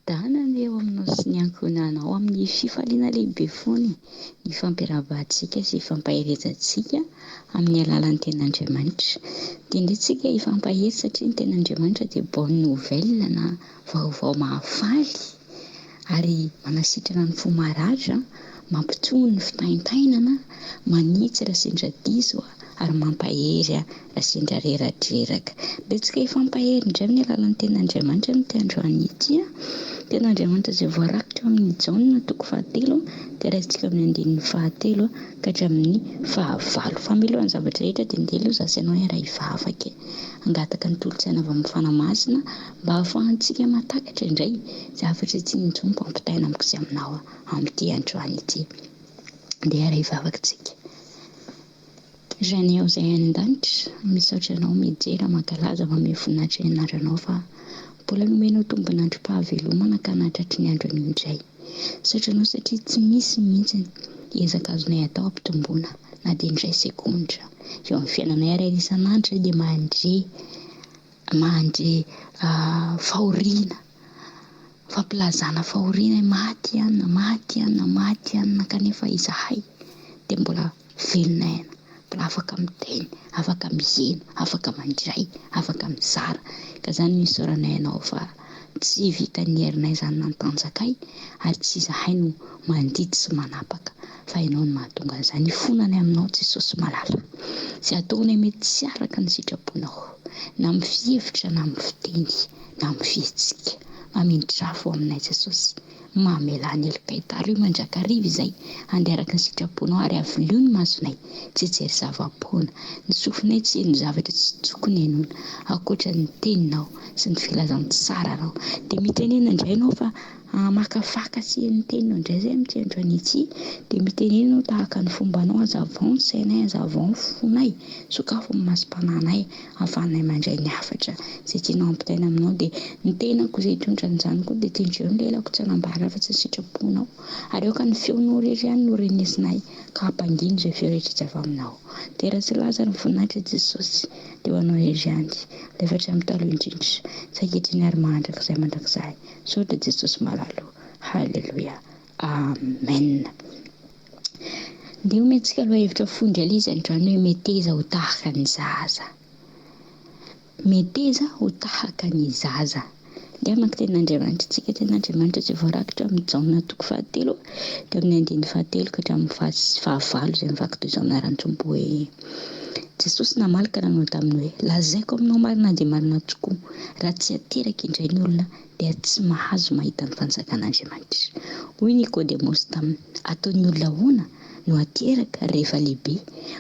Tanana eo aminao sy ny ankohonanao amin'ny fifaliana lehibe foana ny fampiarahaba-ntsika sy fampaherezantsika amin'ny alalan'ny ten'Andriamanitra. Dia indretsika hifampahery satria ny ten'Andriamanitra dia bonne nouvelle na vaovao mahafaly ary manasitrana ny fo maratra, mampitony ny fitaintainana, manitsy raha sendra diso ary mampahery raha sendra reradreraka. Dia tsika hifampahery indray amin'ny alalan'ny ten'Andriamanitra no androany ity. Ten'Andriamanitra izay voarakitra amin'ny Jaona 7 dia raisitsika amin'ny andinin'ny 7 ka hatramin'ny 9. Famelohan'ny zavatra rehetra dia ndelo zasy ianao raha hivavaka hangataka ny tolotsaina avy amin'ny fanamasina mba hahafahantsika mahatakatra indray zavatra tsy ny Jombo ampitaina amiko sy aminao amin'ity androany ity. Dia raha hivavaka tsika. Zanao izay an-danitra, misaotra anao mijery mankalaza manome voninahitra ny anaranao fa mbola nomenao tombon'androm-pahavelomana ka nahatratry ny andro anio indray. Misaotra anao satria tsy misy mihitsy ezaka azonay atao ampitomboana na dia indray sekondra. Eo amin'ny fiainanay iray isan'andro dia mandre fahoriana, fampilazana fahoriana maty ihany kanefa izahay dia mbola velonay mbola afaka miteny, afaka miheno, afaka mandray, afaka mizara. Ka izany no isaoranay ianao fa tsy vitan'ny herinay izany nantanjakay ary tsy izahay no mandidy sy manapaka fa ianao no mahatonga an'izany. Hifonanay aminao Jesosy malala. Izay ataonay mety tsy araka ny sitraponao na amin'ny fihevitra na amin'ny fiteny na amin'ny fihetsika. Mamindrafo aminay Jesosy. Mamelany elikaitary io mandrakariva izay andeharaka ny sitraponao ary avilion ny masonay tsy jery zava-poana ny sofinay tsy heno zavatra tsy tokony henona ankoatra ny teninao sy ny filazan'ny tsaranao. Dia mitenena indray ianao fa makafaka sy ny teninao indray izay amin'ity androany ity dia mitenena ianao tahaka ny fombanao hazavao ny sainay, hazavao ny fonay, sokafo ny masom-pananay ahafahanay mandray ny hafatra izay tianao ampitaina aminao. Dia ny tenako izay hitondra an'izany koa dia tendreo ny lelako tsy hanambara afa-tsy ny sitraponao ary aoka ny feonao rery ihany no renesinay ka hampangino izay feo rehetra tsy avy aminao. Dia raha tsy laza ny voninahitra Jesosy dia ho anao rery ihany lefatra amin'ny taloha indrindra saketriny ary mandrakizay mandrakizay. Saotra Jesosy malalo. Halleluja. Amen. Dia omentsika aloha hevitra fonjy aliza androany hoe meteza ho tahaka ny zaza. Meteza ho tahaka ny zaza. Dia maka ten'Andriamanitra tsika ten'Andriamanitra izay voarakitra amin'ny Jaona 7 dia amin'ny andin'ny 7 ka hatramin'ny 9 izay mivaky-toy izao anaran'ny Jombo hoe Jesosy namalaka nanao taminy hoe lazaiko aminao marina dia marina tokoa raha tsy ateraka indray ny olona dia tsy mahazo mahita ny fanjakan'Andriamanitra. Hoy Nikodemosy taminy, ataon'ny olona hoana no ateraka rehefa lehibe?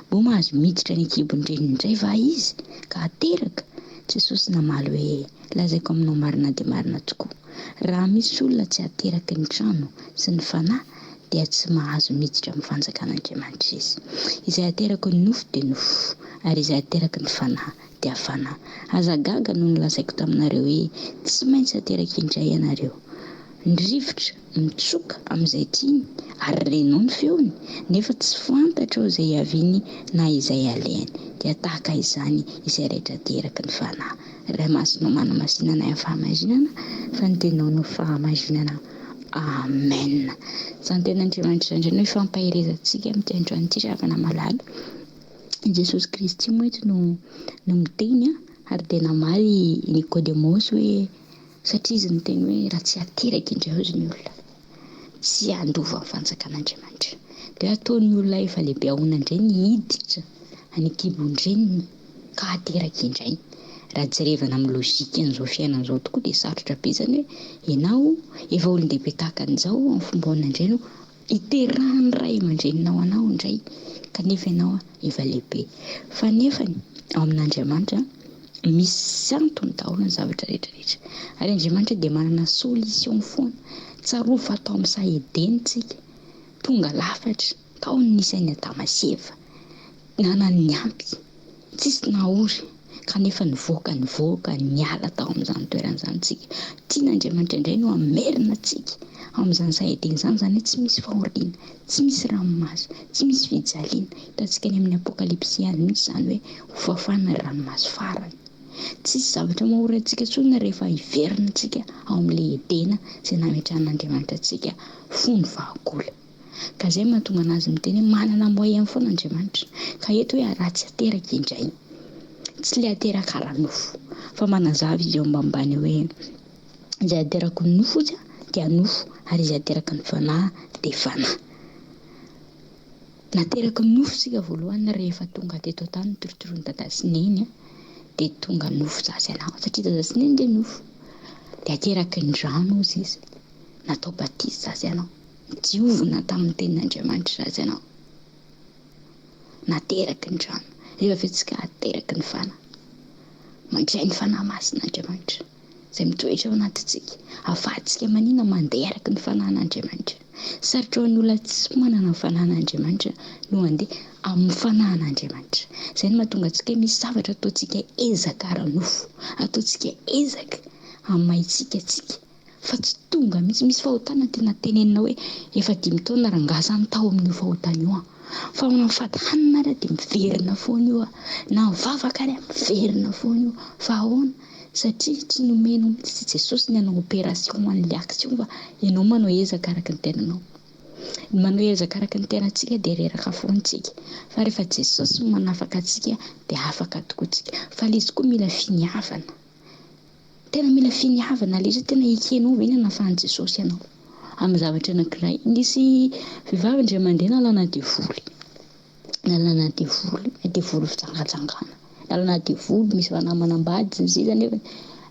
Mbo mahazo miditra ny kibon-dreniny indray va izy ka ateraka? Jesosy namaly hoe lazaiko aminao marina dia marina tokoa raha misy olona tsy ateraka ny trano sy ny fanahy dia tsy mahazo miditra amin'ny fanjakan'Andriamanitra izy. Izay ateraka ny nofo dia nofo ary izay ateraka ny fanahy dia fanahy. Azagaga no nolazaiko taminareo hoe tsy maintsy ateraka indray ianareo. Ny rivotra mitsoka amin'izay tiany ary renao ny feony nefa tsy fantatra ao izay aviny na izay aleny. Dia tahaka izany izay rehetra ateraka ny fanahy. Raha masonao manamasinana amin'ny fahamasinana fa ny tenao no fahamasinana. Amen. Izany ten'Andriamanitra indray no fampaherezantsika amin'ity androany ity ravana malala. Jesosy Kristy moa no miteny ary dia namaly Nikodemosy hoe satria izy niteny hoe raha tsy ateraka indray hozy ny olona tsy handova amin'ny fanjakan'Andriamanitra. Dia ataon'ny olona efa lehibe ahoana indray ny hiditra any kibon-dreniny ka ateraka indray. Raha jerevana amin'ny lôjika an'izao fiainana izao tokoa dia sarotra be izany hoe ianao efa olon-dehibe tahaka an'izao amin'ny fomba ahoana indray no hiterahan'ny ray aman-dreninao anao indray kanefa ianao efa lehibe. Fa nefany ao amin'Andriamanitra misy antony daholo ny zavatra rehetrarehetra ary Andriamanitra dia manana solution foana. Tsaroa fatao amin'ny sahedenitsika tonga lafatra tao ny nisainy Adama sy Eva nanany ny ampy tsisy nahory kanefa nivoaka niala tao amin'izany toeran'izany tsika. Tian'Andriamanitra indray no hamerina tsika amin'izany sahedeny izany, izany hoe tsy misy fahoriana, tsy misy ranomasy, tsy misy fijaliana. Hitantsika any amin'ny Apokalipsy ihany mihitsy izany hoe ho fafana ny ranomasy farany. tsisy zavatra mahorona antsika tsona rehefa hiverina antsika ao amin'le edena izay nametran'Andriamanitra antsika fony vahagola. Ka izay mahatonga anazy miteny manana moyen foana Andriamanitra. Ka eto hoe ratsy ateraka indray, tsy le ateraka ara-nofo fa manazava izy eo ambambany hoe izay ateraka ny nofo izy dia nofo, ary izay ateraka ny fanahy dia fanahy. Nateraka ny nofo sika voalohany rehefa tonga teto tany torotoroan'i Dada Sineny dia tonga nofo zasy ianao, satria Dada Sineny dia nofo. Dia ateraka ny drano izy natao batisa zasy ianao, diovina tamin'ny tenin'Andriamanitra zasy ianao, nateraka ny drano. Rehefa vetsika ateraka ny fanahy, mandray ny fanahy masin'Andriamanitra izay mitoetra ao anatintsika, ahafahantsika manina mandeha araka ny fanahin'Andriamanitra. Sarotra ho an'ny olona tsy manana ny fanahin'Andriamanitra no mandeha amin'ny fanahin'Andriamanitra. Izay no mahatonga antsika misy zavatra ataontsika ezaka ara-nofo, ataontsika ezaka amaintsika tsika, fa tsy tonga mihitsy. Misy fahotana tena tenenina hoe efa 5 taona rangasa ny tao amin'io fahotana io fa mifady hanina ary dia miverina foana io na mivavaka ary miverina foana io. Fa ahoana? Satria tsy nomenao mihitsy Jesosy ny hanao opération an'ilay action, fa ianao manao ezaka araka ny tenanao. Manao ezaka araka ny tenantsika dia reraka foantsika, fa rehefa Jesosy no manafaka antsika dia afaka tokoa tsika. Fa ilay izy koa mila finiavana, tena mila finiavana ilay izy, tena ekenao ve ny hanafahan'i Jesosy ianao amin'ny zavatra anankiray. Nisy vehivavy indray mandeha nalana devoly, devoly fitsangajangana, nalana devoly misy fanamanam-bady zay nefa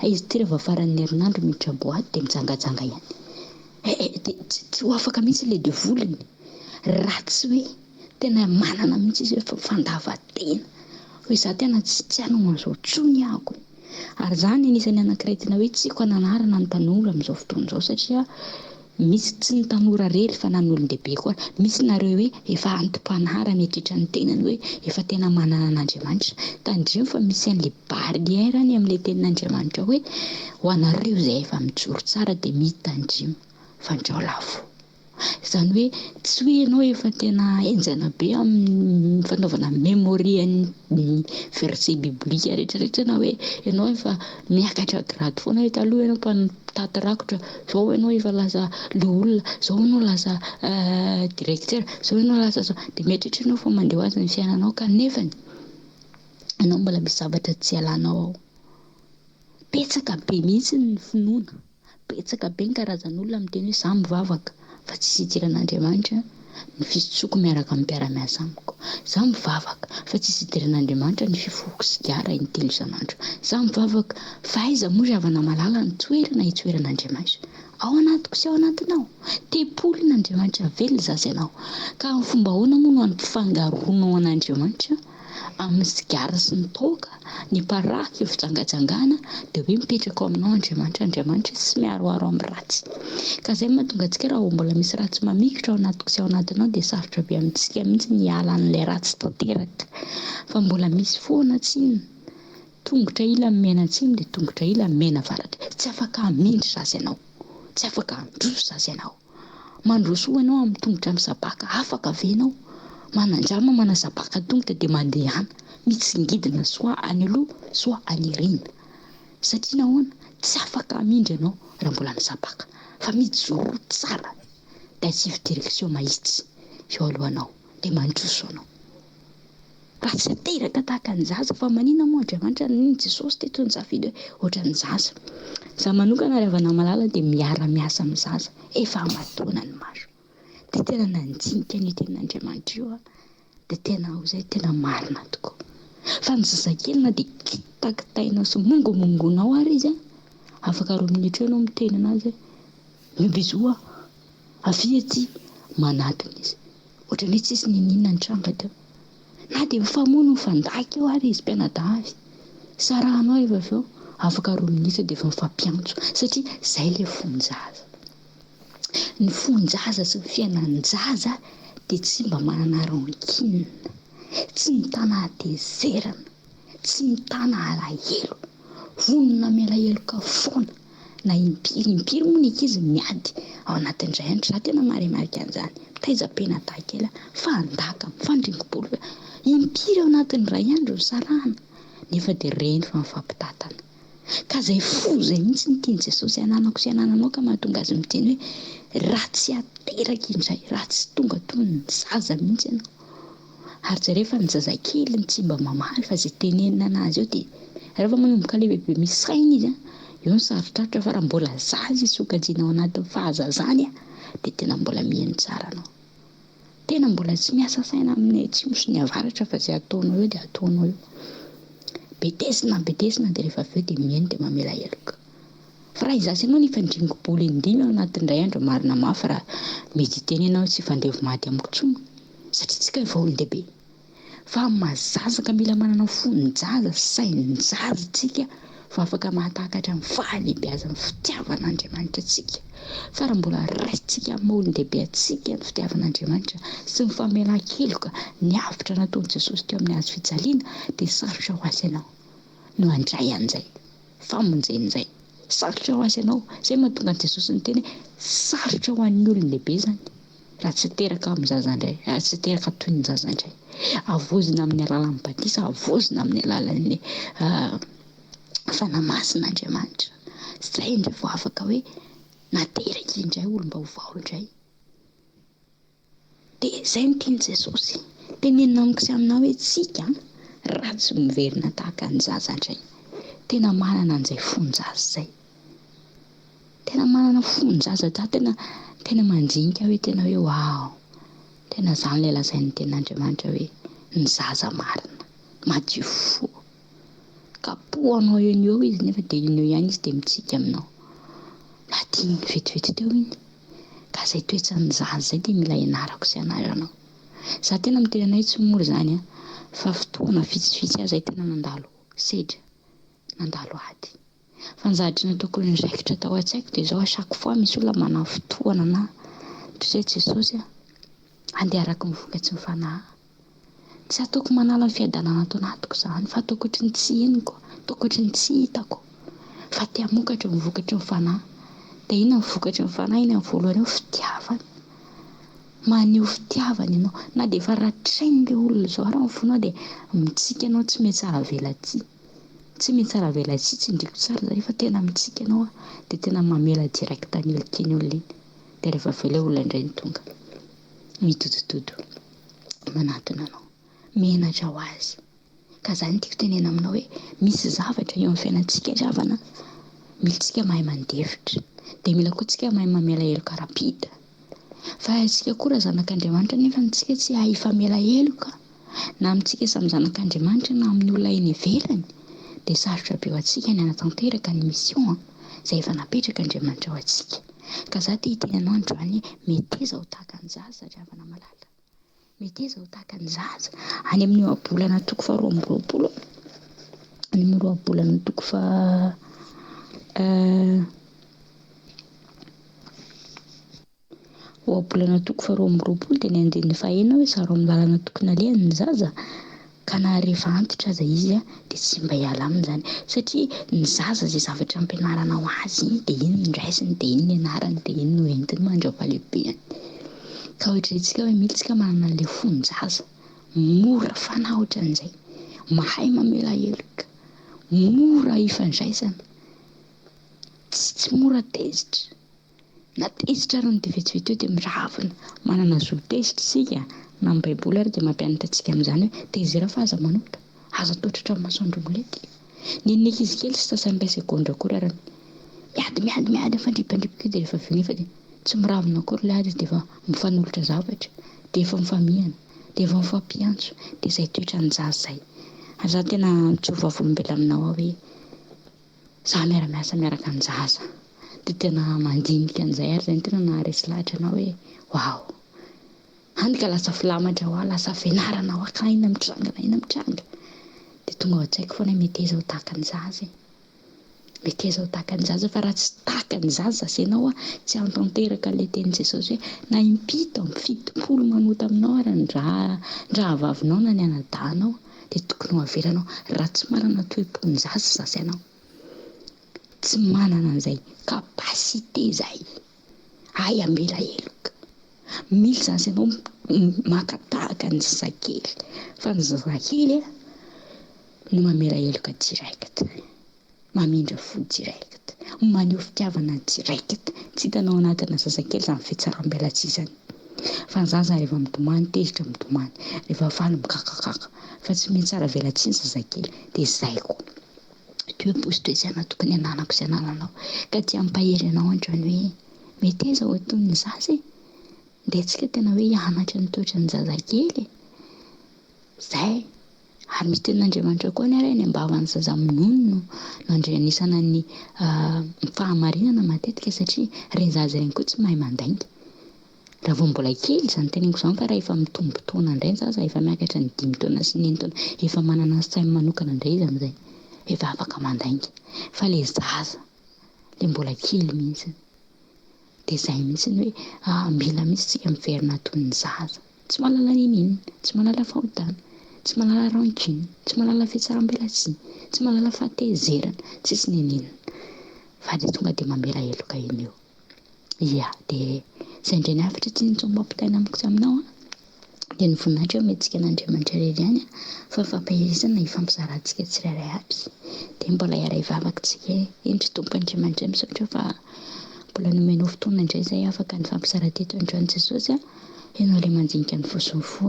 izy ty rehefa faran'ny herinandro miditra boaty dia mijangajanga ihany. Tsy ho afaka mihitsy ilay devoliny, raha tsy hoe tena manana mihitsy izy hoe fandava-tena hoe za tena tsy hanao an'izao tsony ahako. Ary zany anisany anankiray tena hoe tsiko ananarana ny tanora amin'izao fotoana izao, satria misy tsy ny tanora rery fa na ny olon-dehibe koa. Misy nareo hoe efa antom-panara miatritra ny tenany hoe efa tena manana an'Andriamanitra. Tandremo fa misy an'ilay barrièreny amin'ilay tenin'Andriamanitra hoe ho anareo izay efa mijoro tsara dia mitandremo fandrao lafo. Izany hoe tsy hoe ianao efa tena enjana be amin'ny fanaovana mémorian'ny verset biblika rehetrarehetra, na hoe ianao efa miakatra grady foana hoe taloha ianao mpitady rakotra, izao ianao efa lasa le olona, izao ianao lasa directeur, izao ianao lasa zao, dia mieritreritra ianao fa mandeha ho azy ny fiainanao kanefany ianao mbola misy zavatra tsy alanao ao. Betsaka be mihitsy ny finoana, betsaka be ny karazan'olona miteny hoe za mivavaka fa tsisy idiran'Andriamanitra ny fisotsoko miaraka amin'ny mpiara-miasa amiko. Za mivavaka fa tsisy idiran'Andriamanitra ny fifoko sigara intelo isan'andro. Za mivavaka fa aiza moa zavana malala ny toerana hitsoeran'Andriamanitra. Ao anatiko sy ao anatinao. Tempolin'Andriamanitra velona zaza ianao. Ka amin'ny fomba ahoana moa no hampifangaroanao an'Andriamanitra amin'ny sigara sy ny toaka, ny paraka, ny fijangajangana, dia hoe mipetraka ao aminao Andriamanitra sy miaroaro amin'ny ratsy. Ka izay mahatonga antsika raha mbola misy ratsy mamikitra ao anatiko sy ao anatinao dia sarotra be amintsika mihitsy ny hiala an'ilay ratsy tanteraka. Fa mbola misy foana tsinona, tongotra ila mena atsimo dia tongotra ila mena avaratra. Tsy afaka hamindry zaza ianao, tsy afaka handroso zaza ianao. Mandroso ianao amin'ny tongotra amin'ny sabaka, afaka ve ianao? Manandrama manasabaka tongotra dia mandehana mitsingidina soit any aloha soit any aoriana. Satria nahoana? Tsy afaka hamindry ianao raha mbola misabaka, fa mijoro tsara dia asivy direction mahitsy eo alohanao dia mandroso ianao. Raha tsy ateraka tahaka ny zaza, fa manina moa Andriamanitra ny Jesosy teto nisafidy hoe ohatra ny zaza. Za manokana rehefa namalala dia miara-miasa amin'ny zaza, efa amatona ny maso. Dia tena nandinika ny tenin'Andriamanitra io dia tena ho izay tena marina tokoa. Fa ny zazakely na dia kitakitainao sy mongomongonao ary izy afaka 2 minitra eo ianao miteny anazy mibizoa avy aty manatona izy, ohatra ny tsisy ninina ny tranga teo, na dia mifamono mifandaka eo ary izy mpianadahavy, sarahanao efa avy eo afaka 2 minitra dia efa mifampiantso, satria izay ilay fonjaza. Ny fonjaza sy ny fiainan'ny-jaza dia tsy mba manana rankine, tsy mitana hatezerana, tsy mitana alahelo, vonona mialahelo ka foana na impiry moa ny ankizy miady ao anatin'indray andro. Za tena marimarika an'izany, mitaiza-pena dahakely fa handaka mifandringim-bolo, impiry ao anatin'ny iray andro sarahana nefa dia reny fa mifampitatana. Ka izay fo izay mihitsy ny tiany Jesosy ananako sy anananao ka mahatonga azy miteny hoe raha tsy ateraka indray, raha tsy tonga toy ny zaza mihitsy ianao. Ary tsy rehefa ny zazakely ny tsy mba mamaly fa izay tenenina anazy eo dia rehefa manomboka lehibe misy saina izy eo ny sarotraritra, fa raha mbola zaza izy sokajiana ao anatin'ny fahazazany dia tena mbola miheno tsara anao. Tena mbola tsy miasa saina amin'ny atsimosi ny avaratra fa izay ataonao eo dia ataonao eo. Betesina dia rehefa avy eo dia mihaino dia mamela heloka. Fa raha izasy ianao ny fandringo-bola indimy ao anatin'indray andro marina mafy raha mety tenenao tsy fandevo maty amiko tsony, satria tsika efa olon-dehibe. Fa mazazaka mila manana fonon-jaza, sain-jaza tsika fa afaka mahatakatra amin'ny fahalehibeazan'ny fitiavan'Andriamanitra tsika. Fa raha mbola raisitsika amin'ny olon-dehibe atsika ny fitiavan'Andriamanitra sy ny famelan-keloka ny avitra nataon'i Jesosy teo amin'ny hazo fijaliana dia sarotra ho azy ianao no handray an'izay famonjen'izay. Sarotra ho azy ianao, izay mahatonga an'i Jesosy ny teny sarotra ho an'ny olon-dehibe izany raha tsy teraka amin'ny zazandray, raha tsy teraka toy ny zazandray. Avozina amin'ny alalan'ny batisa, avozina amin'ny alalan'ny fanamasin'Andriamanitra. Izay indray vao afaka hoe nateraka indray olo mba ho vao indray. Dia izay no tiany Jesosy tenenina amiko sy aminao hoe tsika raha tsy miverina tahaka ny zazandray. Tena manana an'izay fon-jaza izay. Tena manana fon-jaza tena manjinika hoe tena hoe wow. Tena izany ilay lazain'ny tenin'Andriamanitra hoe ny zaza marina, madio fo. Kapohanao eo ny eo izy nefa dia iny eo ihany izy dia mitsika aminao. Ladiny vetivety teo iny. Ka izay toetran'ny zaza izay dia mila ianarako sy ianaranao. Za tena miteny anay tsy mora izany fa fotoana vitsivitsy aza tena nandalo sedra, nandalo ady. Fa ny zavatra nataoko niraikitra tao an-tsaiko dia izao chaque fois misy olona manana fotoana na toy izay Jesosy andeha araka ny vokatry ny fanahy. Tsy ataoko manala ny fiadanana ato anatiko izany fa ataoko ohatry ny tsy henoko, ataoko ohatry ny tsy hitako, fa te hamokatra ny vokatry ny fanahy. Dia inona ny vokatry ny fanahy? Iny amin'ny voalohany eo fitiavana. Maneho fitiavana ianao na dia efa ratrainy ilay olona izao ary amin'fonao dia mitsika ianao tsy mety tsara velatsia. Tsy mety tsara velatsia, tsy indriko tsara izay fa tena mitsika ianao dia tena mamela direkta ny helokiny olona iny. Dia rehefa avy eo ilay olona indray ny tonga midodododo manatona anao, menatra ho azy. Ka izany tiako tenena aminao hoe misy zavatra eo amin'ny fiainantsika ravana, mila tsika mahay mandefitra dia mila koa tsika mahay mamela heloka rapida. Fa tsika koa raha zanak'Andriamanitra nefa tsika tsy hay famela heloka na amintsika samy zanak'Andriamanitra na amin'ny olona eny ivelany dia sarotra be ho antsika ny hanatanteraka ny mission izay efa napetraka Andriamanitra ho antsika. Ka za tia hiteny anao androany mety aiza ho tahaka ny zaza ravana malala. Mety aiza ho tahaka ny zaza any amin'ny ohabolana toko faha 12, any amin'ny ohabolana toko ohabolana toko faha 12 dia ny andininy fahaenina hoe zaro amin'ny lalana tokony alehan'ny zaza ka na rehefa antitra aza izy dia tsy mba hiala aminy izany, satria ny zaza izay zavatra ampianarana ho azy iny dia iny no raisiny, dia iny no ianarany, dia iny no entiny mandram-pahalehibeny. Ka ohatrantsika hoe mila tsika manana an'ilay fon-jaza, mora fanahy ohatran'izay, mahay mamela heloka, mora hifandraisana, tsy mora tezitra. Na tezitra ary dia vetsivety eo dia miravina, manana zo tezitra isika. Na amin'ny baiboly ary dia mampianatra antsika amin'izany hoe tezera fa aza manota, aza toetra hatramin'ny masoandro molety. Ny ankizy kely sy sasany segondra akory ary miady mifandrimpandrimpika dia rehefa avy eo nefa dia tsy miravina akory ilay ady dia efa mifanolotra zavatra, dia efa mifamihana, dia efa mifampiantso, dia izay toetra ny zaza izay. Ary za tena mitsoa vavolombelona aminao hoe za miara-miasa miaraka ny zaza dia tena mandinika an'izay ary izay tena naharesy lahatra anao hoe wow, hany ka lasa filamatra ho aho, lasa fianarana ho aho, aina mitranga dia tonga ao an-tsaiko foana mety aiza ho tahaka ny zaza, mety aiza ho tahaka ny zaza. Fa raha tsy tahaka ny zaza zay ianao tsy hatanteraka ilay tenin' Jesosy hoe na impito amin'ny fitopolo manota aminao ary ny rahavavinao na ny anadahinao dia tokony ho avelanao raha tsy manana toe-pony zaza zasa ianao, tsy manana an'izay kapasite izay hay amela heloka. Mila zasa ianao makatahaka ny zazakely, fa ny zazakely no mamela heloka tsiraikata, mamindra fo tsiraikata, maneho fitiavana tsiraikata. Tsy hitanao anatina zazakely izany fihetsarambelatsisany. Fa ny zaza rehefa mitomany tezitra mitomany, rehefa faly mikakakaka, fa tsy mety tsara velatsiny zazakely. Dia izay koa toe-positra izay natokany ananako izay anananao, ka tsy hampahery anao antrany hoe mety aiza ho ataon'ny zaza e, dia tsika tena hoe hianatra ny toetra ny zazakely izay. Ary misy tenin'Andriamanitra koa ny ara ny ambavan'ny zaza minono no andreanisana ny fahamarinana matetika, satria reny zaza reny koa tsy mahay mandainga. Raha vao mbola kely izany teneniko izany, fa raha efa mitombo taona indray ny zaza, efa miakatra ny 5 taona sy 9 taona, efa manana sainy manokana indray izy amin'izay, efa afaka mandainga. Fa ilay zaza ilay mbola kely mihitsy, dia izay mihitsy ny hoe mila mihitsy tsika miverina toy ny zaza, tsy mahalala ninina, tsy mahalala fahotana, tsy mahalala rancune, tsy mahalala fihetsarambelatsihy, tsy mahalala fahatezerana, tsisy ninina, fa dia tonga dia mamela heloka eny eo. Ia, dia izay indray ny hafatra tsy nitsombampitaina amiko tsy aminao dia ny voninahitra metsika n'Andriamanitra irery ihany fa fampiherizana ifampizarantsika tsirairay aby. Dia mbola iara hivavakintsika endry tompo Andriamanitra misaotra fa mbola nomenao fotoana indray izay afaka ny fampizaran teto androany Jesosy ianao ilay mandinika ny fo sy ny fo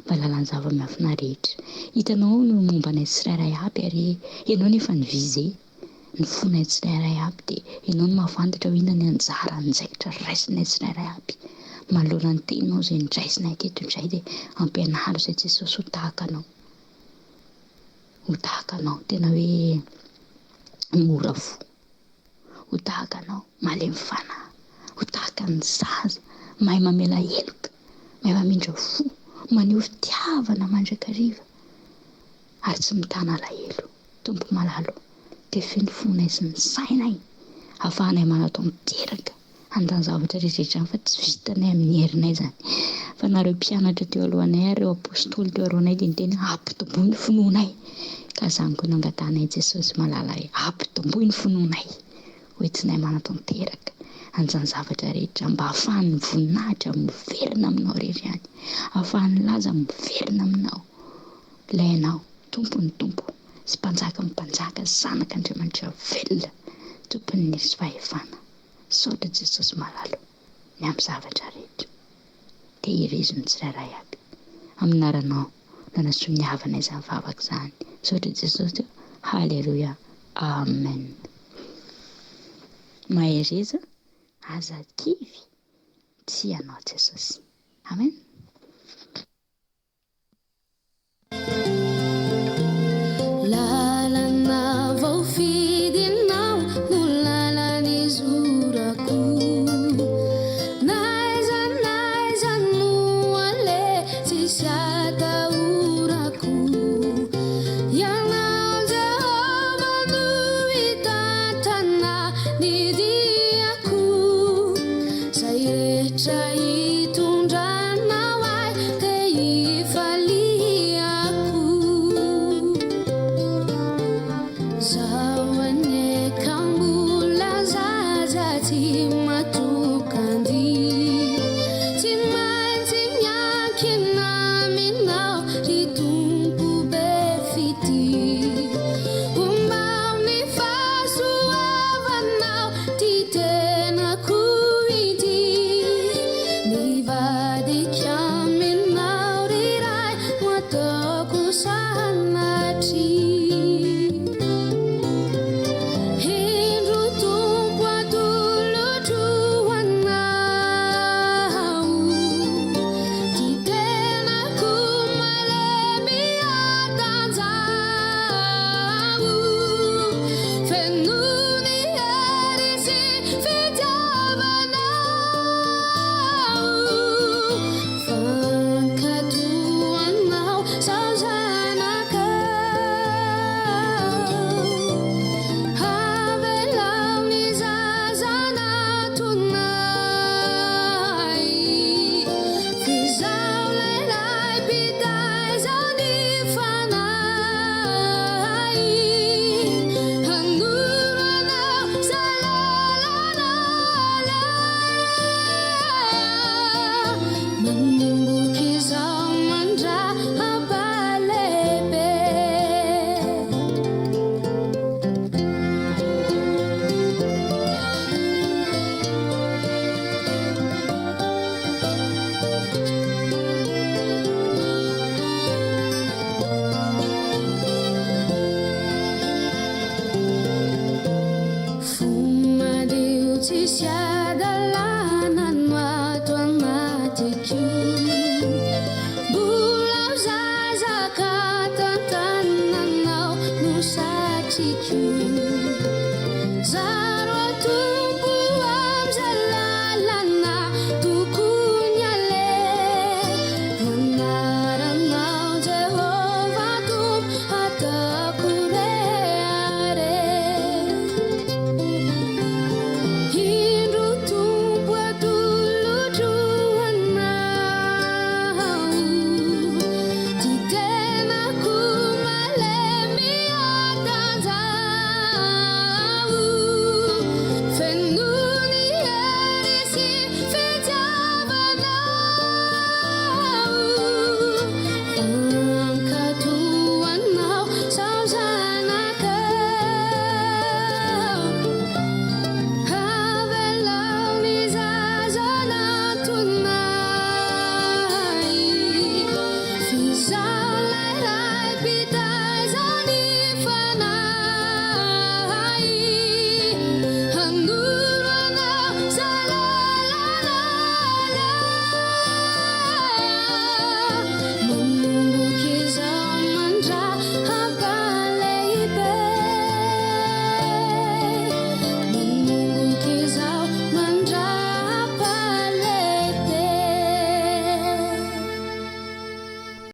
mba lalan'ny zava-miafina rehetra. Hitanao no mombanay tsirairay aby ary ianao nefa nivize ny fonay tsirairay aby, dia ianao no mahafantatra ho inona ny anjara anjaikitra raisinay tsirairay aby. Manoloana ny teninao izay ndraisinay teto indray dia ampianaro izay Jesosy ho tahaka anao, ho tahaka anao tena hoe mora fo, ho tahaka anao malemy fanahy, ho tahaka ny zaza mahay mamela heloka, mahay mamindra fo, maneho fitiavana mandrakariva ary tsy mitana alahelo. Tompo malalo dia feno fonay sy ny sainay ahafahanay manatao miteraka an'izany zavatra rehetra fa tsy vitanay amin'ny herinay izany. Fa nareo mpianatra teo alohanay ary ireo apôstôly teo alohanay dia niteny ampitomboy ny finoanay, ka izany koa nangatanay Jesosy malala hoe ampitomboy ny finoanay hoentinay manatao miteraka an'izany zavatra rehetra, mba ahafahan'ny voninahitra miverina aminao rery ihany, ahafahan'ny laza miverina aminao, ilainao tompony tompo sy mpanjaka ny mpanjaka, zanak'Andriamanitra velona, tompony nisy fahefana. Saotra Jesosy malalo ny amin'ny zavatra rehetra, dia hirizony tsirairay aby aminaranao no nahasoa ny havana izany vavaka izany. Saotra Jesosy, haleloia, amen. Mahereza aza kivy tsy ianao Jesosy, amen. Lalana vao fidinao no lalany zorako, naiza naiza no ale tsisy atahorako, ianao Jehova no hitantrana ny diako, zay rehetra